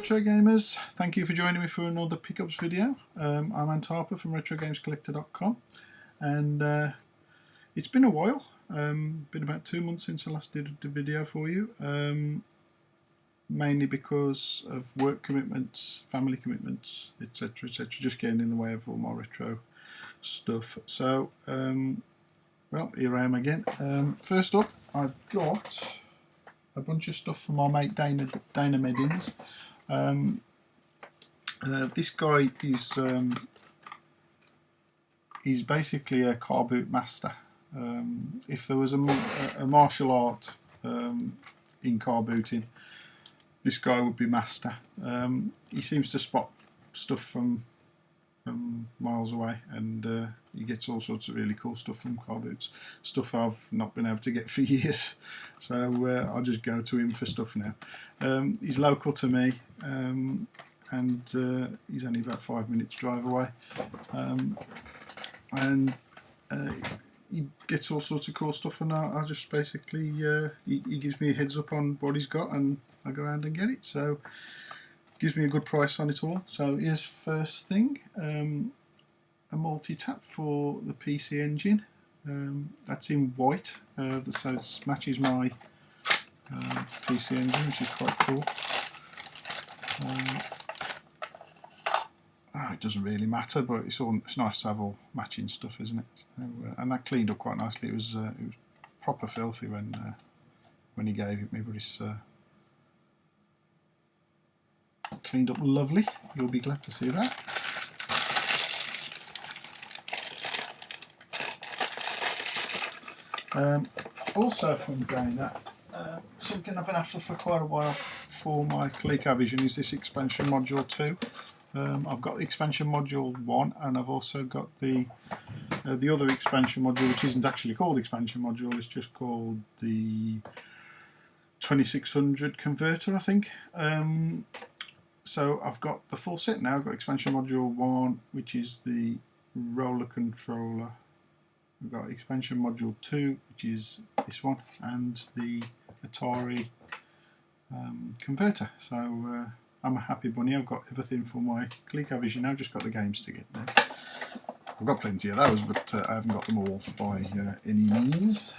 retro gamers, thank you for joining me for another pickups video. I'm Ant Harper from Retrogamescollector.com, and it's been a while. Been about 2 months since I last did a video for you, mainly because of work commitments, family commitments, etc, etc, just getting in the way of all my retro stuff. So well, here I am again. First up, I've got a bunch of stuff from my mate Dana Meddings. This guy is basically a car boot master. If there was a martial art in car booting, this guy would be master. He seems to spot stuff from miles away, and he gets all sorts of really cool stuff from car boots, stuff I've not been able to get for years, so I'll just go to him for stuff now. He's local to me, and he's only about 5 minutes drive away, and he gets all sorts of cool stuff, and I just basically he gives me a heads up on what he's got, and I go around and get it. So gives me a good price on it all. So here's first thing, a multi-tap for the PC Engine. That's in white, so it matches my PC Engine, which is quite cool. It doesn't really matter, but it's nice to have all matching stuff, isn't it? So, and that cleaned up quite nicely. It was proper filthy when he gave it me, but it's cleaned up lovely. You'll be glad to see that. Also from Dana, something I've been after for quite a while for my ColecoVision is this expansion module 2. I've got the expansion module 1, and I've also got the other expansion module, which isn't actually called expansion module, it's just called the 2600 converter, I think. So I've got the full set now. I've got expansion module 1, which is the roller controller. I've got expansion module 2, which is this one, and the Atari converter. So I'm a happy bunny. I've got everything for my ColecoVision now. I've just got the games to get there. I've got plenty of those, but I haven't got them all by any means.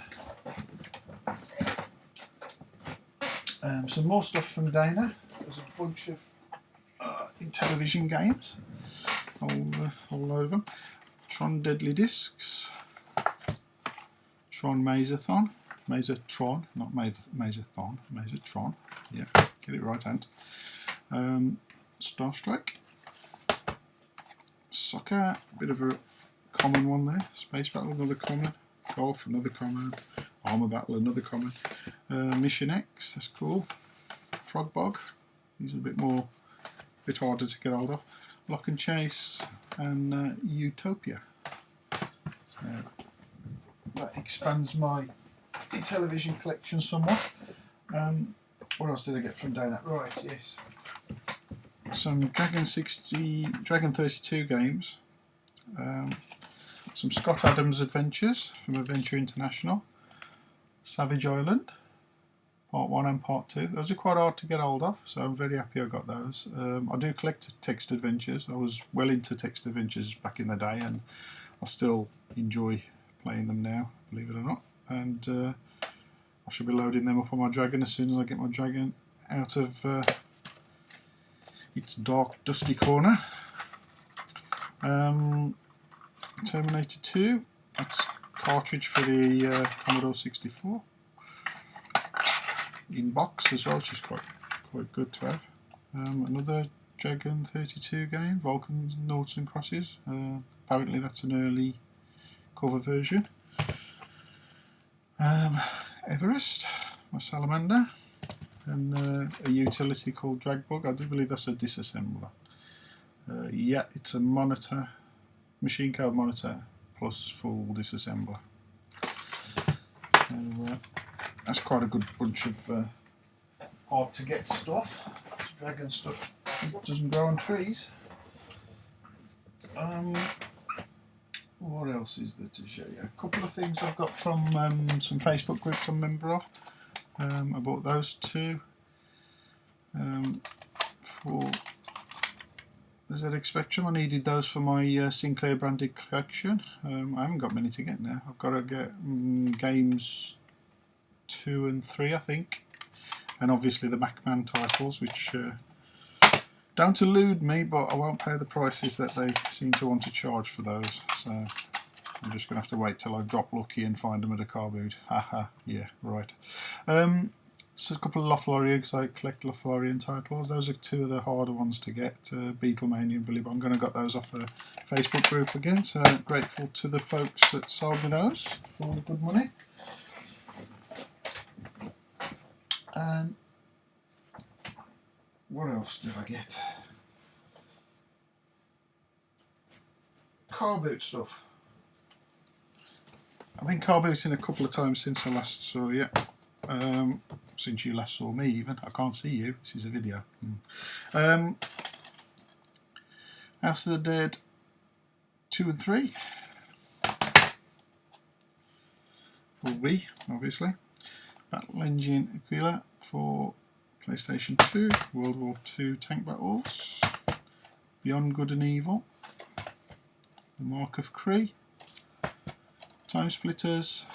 Some more stuff from Dana. There's a bunch of Intellivision games. I'll load them. Tron Deadly Discs, Tron Mazethon, Mazatron, not Mazathon, Mazatron. Yeah, get it right, Ant. Star Strike, Soccer, bit of a common one there. Space Battle, another common. Golf, another common. Armour Battle, another common. Mission X, that's cool. Frog Bog, these are a bit harder to get hold of. Lock and Chase, and Utopia. So that expands my Intellivision collection somewhat. What else did I get from Dana? Right, yes. Some Dragon 32 games. Some Scott Adams Adventures from Adventure International. Savage Island, Part 1 and Part 2. Those are quite hard to get hold of, so I'm very happy I got those. I do collect text adventures. I was well into text adventures back in the day, and I still enjoy playing them now, believe it or not. And I should be loading them up on my Dragon as soon as I get my Dragon out of its dark, dusty corner. Terminator 2, that's cartridge for the Commodore 64. In box as well, which is quite good to have. Another Dragon 32 game, Vulcan Noughts and Crosses. Apparently that's an early cover version. Everest, my Salamander, and a utility called Dragbug. I do believe that's a disassembler. Yeah, it's a monitor, machine code monitor plus full disassembler. So, that's quite a good bunch of hard to get stuff. Dragon stuff doesn't grow on trees. What else is there to show you? A couple of things I've got from some Facebook groups I'm a member of. I bought those two for the ZX Spectrum. I needed those for my Sinclair branded collection. I haven't got many to get now. I've got to get games 2 and 3, I think, and obviously the Macman titles, which don't elude me, but I won't pay the prices that they seem to want to charge for those. So I'm just going to have to wait till I drop lucky and find them at a car boot. Haha, yeah, right. So a couple of Lothlorien, because I collect Lothlorien titles. Those are 2 of the harder ones to get, Beatlemania and Billy Bong. I'm going to get those off a Facebook group again, so grateful to the folks that sold me those for good money. And what else did I get? Car boot stuff. I've been car booting a couple of times since I last saw you. Since you last saw me even. I can't see you, this is a video. House of the Dead 2 and 3. For Wii, obviously. Battle Engine Aquila for PlayStation 2. World War II Tank Battles. Beyond Good and Evil. The Mark of Kree. Time Splitters.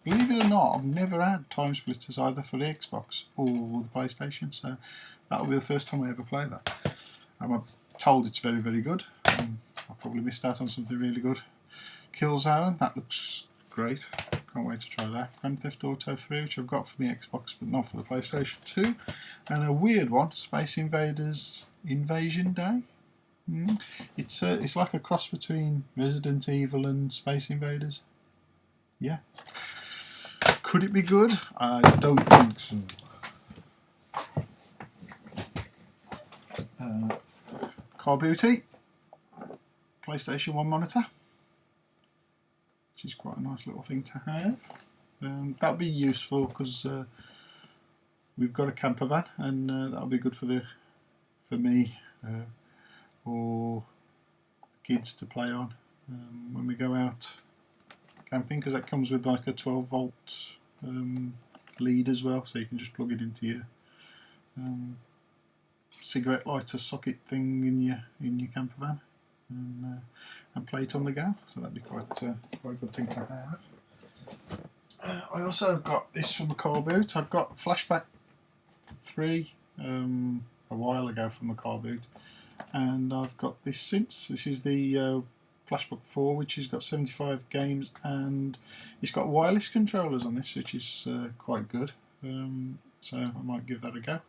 Believe it or not, I've never had Time Splitters either for the Xbox or the PlayStation, so that'll be the first time I ever play that. I'm told it's very, very good. I probably missed out on something really good. Killzone, that looks great. Can't wait to try that. Grand Theft Auto 3, which I've got for the Xbox but not for the PlayStation 2. And a weird one, Space Invaders Invasion Day. It's like a cross between Resident Evil and Space Invaders. Yeah. Could it be good? I don't think so. Car Booty, PlayStation 1 monitor, which is quite a nice little thing to have. That'll be useful because we've got a camper van, and that'll be good for me or kids to play on when we go out camping, because that comes with like a 12-volt lead as well, so you can just plug it into your cigarette lighter socket thing in your camper van and play it on the go. So that'd be quite a good thing to have. I also got this from the car boot. I've got Flashback 3 a while ago from the car boot, and I've got this since. This is the Flashback 4, which has got 75 games, and it's got wireless controllers on this, which is quite good. So I might give that a go.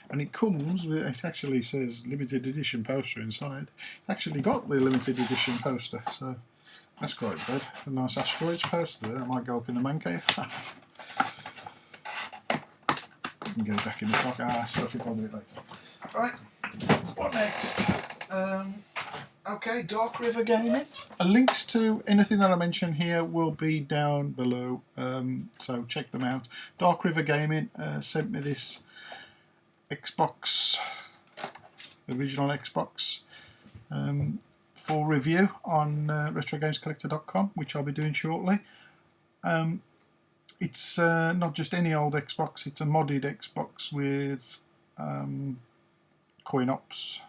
And it comes with, it actually says limited edition poster inside. It's actually got the limited edition poster, so that's quite good. A nice Asteroids poster there. That might go up in the man cave. You can get it back in the truck. Stuff it, I'll do it later. Right, what next? Okay, Darkriver Gaming. Links to anything that I mention here will be down below, so check them out. Darkriver Gaming sent me this Xbox, original Xbox, for review on Retrogamescollector.com, which I'll be doing shortly. It's not just any old Xbox, it's a modded Xbox with coin ops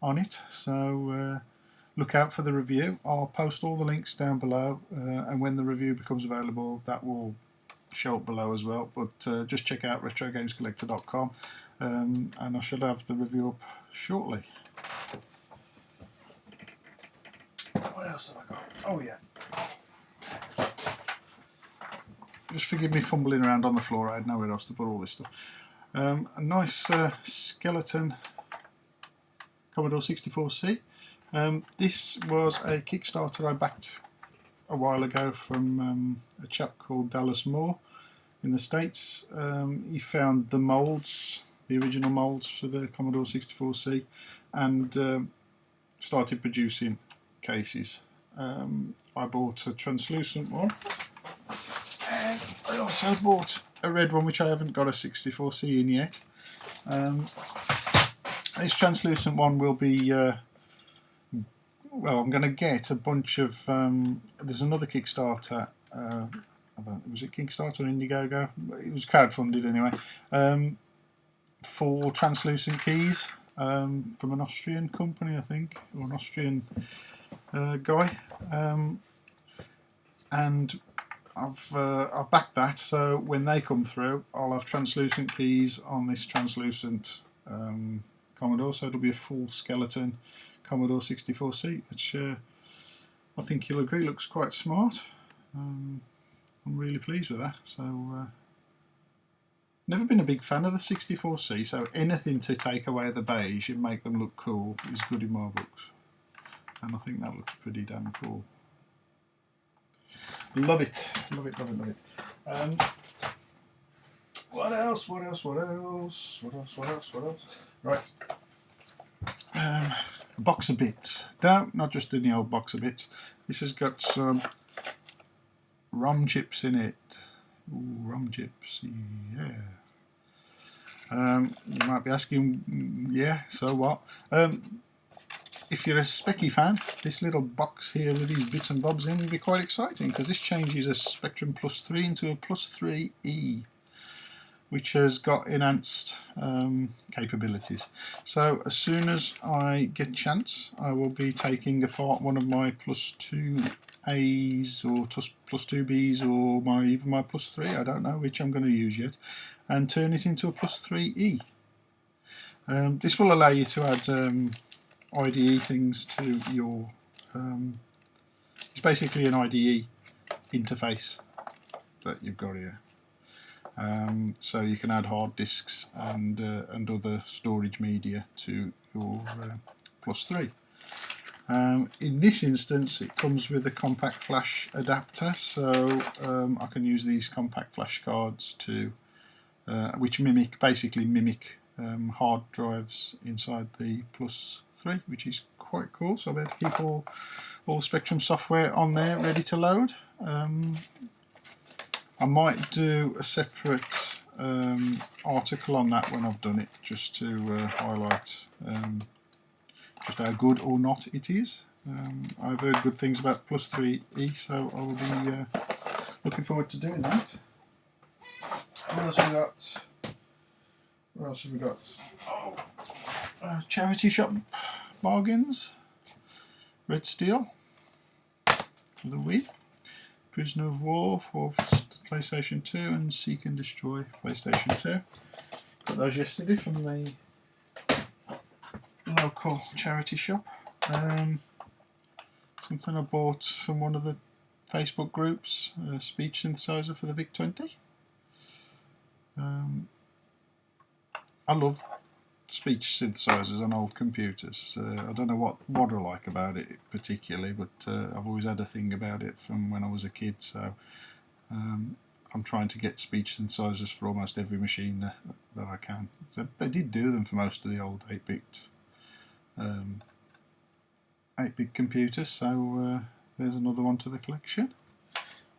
on it, so look out for the review. I'll post all the links down below, and when the review becomes available that will show up below as well, but just check out Retrogamescollector.com, and I should have the review up shortly. What else have I got? Oh yeah, just forgive me fumbling around on the floor, I had nowhere else to put all this stuff. A nice skeleton Commodore 64C. This was a Kickstarter I backed a while ago from a chap called Dallas Moore in the States. He found the moulds, the original moulds for the Commodore 64C, and started producing cases. I bought a translucent one, and I also bought a red one, which I haven't got a 64C in yet. This translucent one will be well, I'm going to get a bunch of there's another Kickstarter, was it Kickstarter or Indiegogo? It was crowdfunded anyway, full translucent keys from an Austrian company, I think, or an Austrian guy, and I've backed that, so when they come through I'll have translucent keys on this translucent Commodore, so it'll be a full skeleton Commodore 64C, which I think you'll agree looks quite smart. I'm really pleased with that. So never been a big fan of the 64C, so anything to take away the beige and make them look cool is good in my books, and I think that looks pretty damn cool. Love it, love it, love it, love it. What else? What else? What else? What else? What else? What else? Right. A box of bits. No, not just any old box of bits. This has got some ROM chips in it. Ooh, ROM chips, yeah. You might be asking, yeah, so what? If you're a Speccy fan, this little box here with these bits and bobs in will be quite exciting, because this changes a Spectrum Plus 3 into a Plus 3E, which has got enhanced capabilities. So as soon as I get a chance, I will be taking apart one of my Plus 2As or Plus 2Bs or even my Plus 3, I don't know which I'm going to use yet, and turn it into a Plus 3E. This will allow you to add IDE things to your, it's basically an IDE interface that you've got here. So you can add hard disks and other storage media to your Plus 3. In this instance it comes with a compact flash adapter, so I can use these compact flash cards to which basically mimic hard drives inside the Plus 3, which is quite cool. So I better keep all the Spectrum software on there ready to load. I might do a separate article on that when I've done it, just to highlight just how good or not it is. I've heard good things about Plus 3E, so I will be looking forward to doing that. What else have we got? What else have we got? Oh, charity shop bargains. Red Steel for the Wii. Prisoner of War for PlayStation 2 and Seek and Destroy PlayStation 2. Got those yesterday from the local charity shop. Something I bought from one of the Facebook groups, a speech synthesizer for the VIC-20. I love speech synthesizers on old computers. I don't know what I like about it particularly, but I've always had a thing about it from when I was a kid, so I'm trying to get speech synthesizers for almost every machine that I can. So they did do them for most of the old 8-bit 8-bit computers, so there's another one to the collection.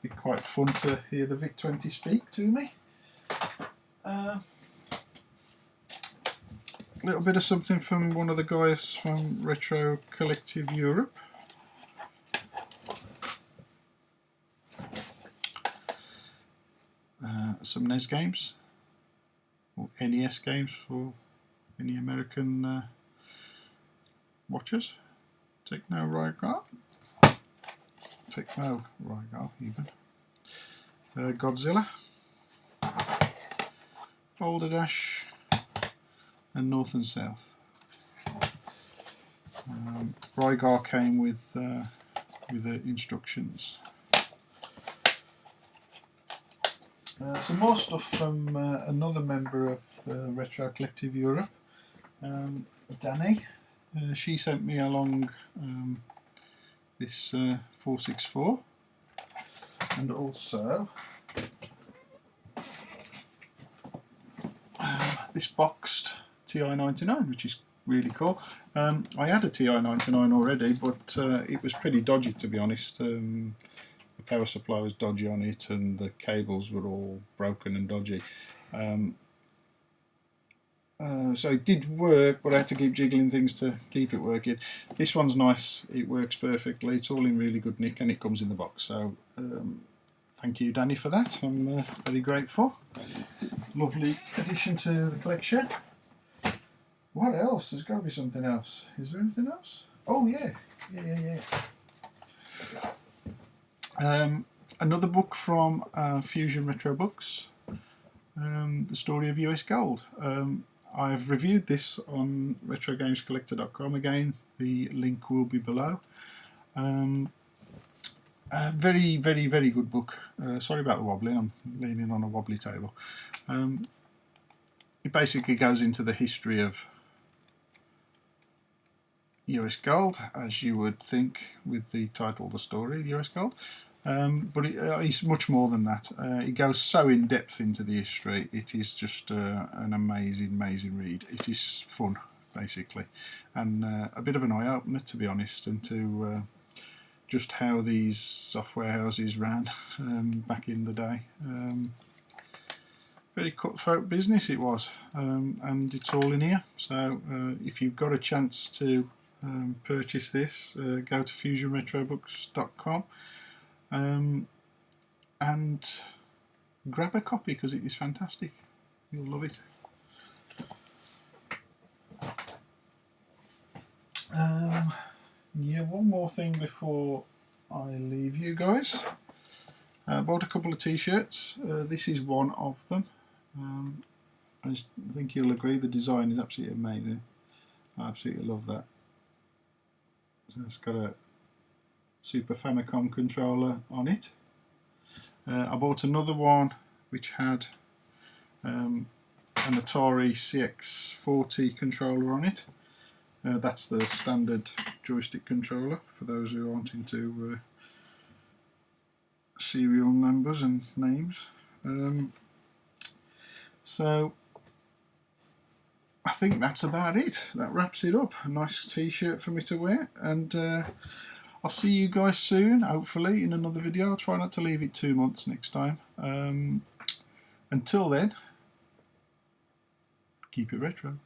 Be quite fun to hear the VIC-20 speak to me. A little bit of something from one of the guys from Retro Collective Europe. Some NES games, or NES games for any American watchers. Techno Rygar even. Godzilla, Boulder Dash, and North and South. Rygar came with the instructions. Some more stuff from another member of Retro Collective Europe, Danny. She sent me along this 464, and also this boxed TI-99, which is really cool. I had a TI-99 already, but it was pretty dodgy, to be honest. The power supply was dodgy on it, and the cables were all broken and dodgy. So it did work, but I had to keep jiggling things to keep it working. This one's nice, it works perfectly, it's all in really good nick, and it comes in the box. So thank you, Danny, for that. I'm very grateful. Lovely addition to the collection. What else? There's got to be something else. Is there anything else? Oh yeah. Another book from Fusion Retro Books. The Story of US Gold. I've reviewed this on retrogamescollector.com. Again, the link will be below. Very good book. Sorry about the wobbling, I'm leaning on a wobbly table. It basically goes into the history of US Gold, as you would think with the title, The Story of US Gold. But it's much more than that. It goes so in depth into the history. It is just an amazing read. It is fun, basically, and a bit of an eye-opener, to be honest, and to just how these software houses ran back in the day. Very cutthroat business it was, and it's all in here. So if you've got a chance to purchase this, go to fusionretrobooks.com and grab a copy, because it is fantastic. You'll love it. Yeah, one more thing before I leave you guys. I bought a couple of t-shirts. This is one of them. I think you'll agree the design is absolutely amazing. I absolutely love that. So it's got a Super Famicom controller on it. I bought another one which had an Atari CX40 controller on it. That's the standard joystick controller for those who aren't into serial numbers and names. So I think that's about it. That wraps it up. A nice t-shirt for me to wear, and I'll see you guys soon, hopefully, in another video. I'll try not to leave it 2 months next time. Until then, keep it retro.